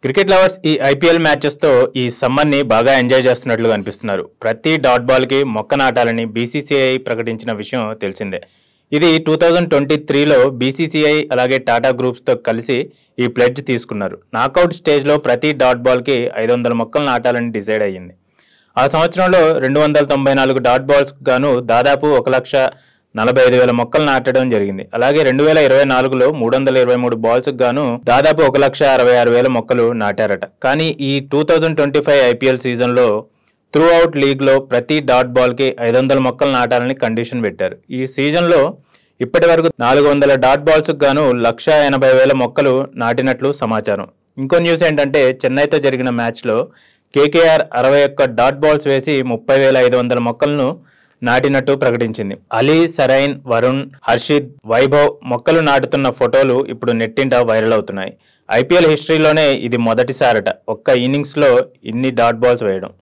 Cricket lovers ఈ IPL మ్యాచెస్తో ఈ సమ్మర్ని బాగా ఎంజాయ్ చేస్తున్నట్లుగా అనిపిస్తున్నారు. ప్రతి డాట్ బాల్కి మొక్క నాటాలని బీసీసీఐ ప్రకటించిన విషయం తెలిసిందే. ఇది 2023లో బీసీసీఐ అలాగే టాటా గ్రూప్స్తో కలిసి ఈ ప్లెడ్జ్ తీసుకున్నారు. నాకౌట్ స్టేజ్లో ప్రతి డాట్ బాల్కి 500 మొక్కలు నాటాలని డిసైడ్ అయ్యింది. ఆ సంవత్సరంలో 294 డాట్ బాల్స్ గాను దాదాపు 1,45,000 మొక్కలు నాటడం జరిగింది. అలాగే 2024లో 323 బాల్స్ గాను దాదాపు 1,66,000 మొక్కలు నాటారట. కానీ ఈ 2025 ఐపీఎల్ సీజన్లో త్రూ అవుట్ లీగ్లో ప్రతి డాట్ బాల్కి 500 మొక్కలు నాటాలని కండిషన్ పెట్టారు. ఈ సీజన్లో ఇప్పటి వరకు 400 డాట్ బాల్స్ గాను 1,80,000 మొక్కలు నాటినట్లు సమాచారం. ఇంకో న్యూస్ ఏంటంటే చెన్నైతో జరిగిన మ్యాచ్లో కేకేఆర్ 61 డాట్ బాల్స్ వేసి 30,500 మొక్కలను నాటినట్టు ప్రకటించింది. అలీ, సరైన్, వరుణ్, హర్షిద్, వైభవ్ మొక్కలు నాటుతున్న ఫోటోలు ఇప్పుడు నెట్టింట వైరల్ అవుతున్నాయి. ఐపీఎల్ హిస్టరీలోనే ఇది మొదటిసారట ఒక్క ఇన్నింగ్స్లో ఇన్ని డాట్ బాల్స్ వేయడం.